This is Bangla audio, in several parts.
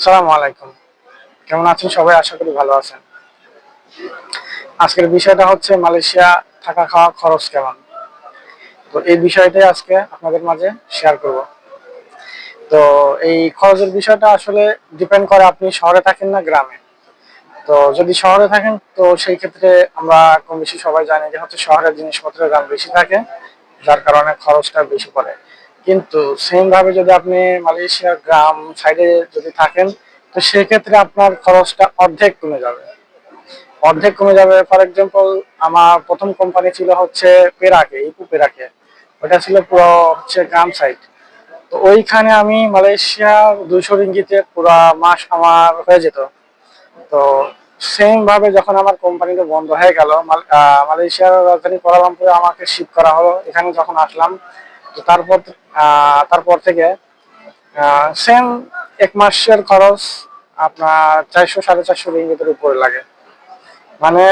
আসসালামু আলাইকুম। কেমন আছেন সবাই? আশা করি ভালো আছেন। আজকের বিষয়টা হচ্ছে মালয়েশিয়া থাকা খাওয়া খরচ কেমন? তো এই বিষয়টাই আজকে আপনাদের মাঝে শেয়ার করব। তো এই খরচের বিষয়টা আসলে ডিপেন্ড করে আপনি শহরে থাকেন না গ্রামে। তো যদি শহরে থাকেন তো সেই ক্ষেত্রে আমরা কম বেশি সবাই জানি যে হচ্ছে শহরের জিনিসপত্রের দাম বেশি থাকে, যার কারণে খরচটা বেশি পড়ে। কিন্তু সেম ভাবে যদি আপনি মালয়েশিয়ার গ্রাম সাইডে যদি থাকেন তো সেক্ষেত্রে আপনার খরচটা অর্ধেক কমে যাবে। ফর এক্সাম্পল, আমার প্রথম কোম্পানি ছিল হচ্ছে পেরাকে, ইপু পেরাকে। ওটা ছিল পুরো হচ্ছে গ্রাম সাইড। তো ওইখানে আমি মালয়েশিয়া 200 রিঙ্গিতে পুরো মাস আমার হয়ে যেত। তো সেম ভাবে যখন আমার কোম্পানিটা বন্ধ হয়ে গেল, মালয়েশিয়ার রাজধানী কুয়ালালামপুরে আমাকে শিফট করা হলো। এখানে যখন আসলাম তো তারপর থেকে সেম 1 মাসের খরচ আপনার 400 সাড়ে 400 রিঙ্গিতের উপরে লাগে। মানে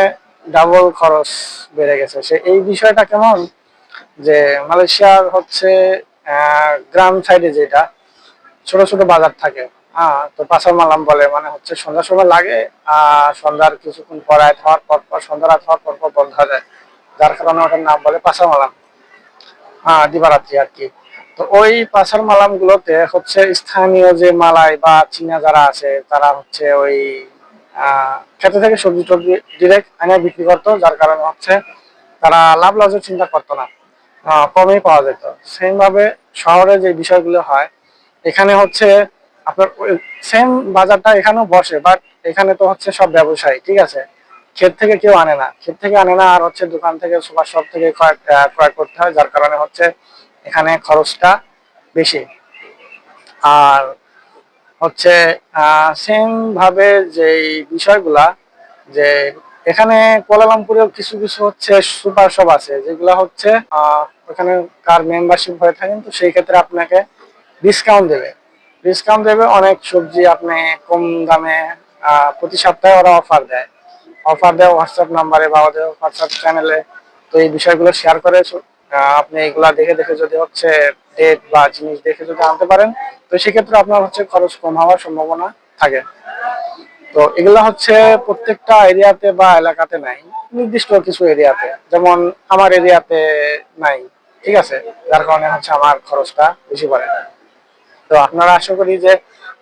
ডাবল খরচ বেড়ে গেছে। সে এই বিষয়টা কেমন যে মালয়েশিয়ার হচ্ছে গ্রাম সাইডে যেটা ছোট ছোট বাজার থাকে। হ্যাঁ, তো পাসার মালাম বলে, মানে হচ্ছে সন্ধ্যার সময় লাগে। সন্ধ্যার কিছুক্ষণ পর রাত হওয়ার পর সন্ধ্যা রাত হওয়ার পর বন্ধ হয়ে যায়, যার কারণে ওটার নাম বলে পাসার মালাম। হ্যাঁ, দিবারাত্রি আর কি। তো ওই পাসার মালাম গুলোতে হচ্ছে স্থানীয় যে মালাই বা চীনা যারা আছে তারা হচ্ছে ওই ক্ষেত্র থেকে সবজি টবজি ডিরেক্ট এনে বিক্রি করতো, যার কারণে হচ্ছে তারা লাভ লসের চিন্তা করতো না। কমেই পাওয়া যেত। সেম ভাবে শহরে যে বিষয়গুলো হয়, এখানে হচ্ছে আপনার সেম বাজারটা এখানেও বসে, বাট এখানে তো হচ্ছে সব ব্যবসায়ী, ঠিক আছে। ক্ষেত থেকে কেউ আনে না, আর হচ্ছে দোকান থেকে সুপার শপ থেকে ক্রয় করতে হয়, যার কারণে হচ্ছে এখানে খরচটা বেশি। আর হচ্ছে সেম ভাবে যে বিষয়গুলা, যে এখানে কুয়ালালামপুরেও কিছু কিছু হচ্ছে সুপার শপ আছে যেগুলা হচ্ছে ওখানে কার মেম্বারশিপ হয়ে থাকেন, তো সেই ক্ষেত্রে আপনাকে ডিসকাউন্ট দেবে অনেক সবজি আপনি কম দামে প্রতি সপ্তাহে ওরা অফার দেয় হোয়াটসঅ্যাপ নাম্বারে বা ওদের হোয়াটসঅ্যাপ চ্যানেলে। তো এই বিষয়গুলো শেয়ার করে আপনি এগুলা দেখে দেখে যদি হচ্ছে ডেট বা জিনিস দেখে যদি আনতে পারেন, তো সেক্ষেত্রে আপনার হচ্ছে খরচ কম হওয়ার সম্ভাবনা থাকে। তো এগুলা হচ্ছে প্রত্যেকটা এরিয়াতে বা এলাকাতে নাই, নির্দিষ্ট কিছু এরিয়াতে, যেমন আমার এরিয়াতে নাই, ঠিক আছে। যার কারণে হচ্ছে আমার খরচটা বেশি পড়ে। তো আপনারা আশা করি যে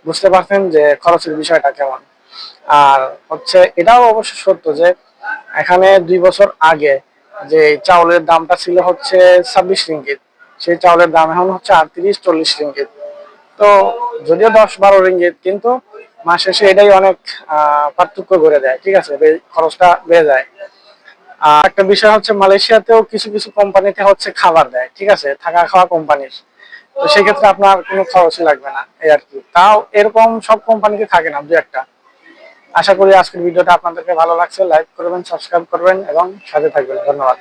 বুঝতে পারছেন যে খরচের বিষয়টা কেমন। আর হচ্ছে এটাও অবশ্য সত্য যে এখানে 2 বছর আগে যে চাউলের দামটা ছিল হচ্ছে 26 রিঙ্গিত, সেই চাউলের দাম এখন হচ্ছে 38-40 রিঙ্গিত। তো যদিও 10-12 রিঙ্গিত, কিন্তু মাস শেষে এটাই অনেক পার্থক্য করে দেয়, ঠিক আছে, খরচটা বেড়ে যায়। আর একটা বিষয় হচ্ছে মালয়েশিয়াতেও কিছু কিছু কোম্পানিতে হচ্ছে খাবার দেয়, ঠিক আছে, থাকা খাওয়া কোম্পানির। তো সেক্ষেত্রে আপনার কোনো খরচই লাগবে না, এই আর কি। তাও এরকম সব কোম্পানিতে থাকে না, দু একটা। আশা করি আজকের ভিডিওটা আপনাদেরকে ভালো লাগছে। লাইক করবেন, সাবস্ক্রাইব করবেন এবং সাথে থাকবেন। ধন্যবাদ।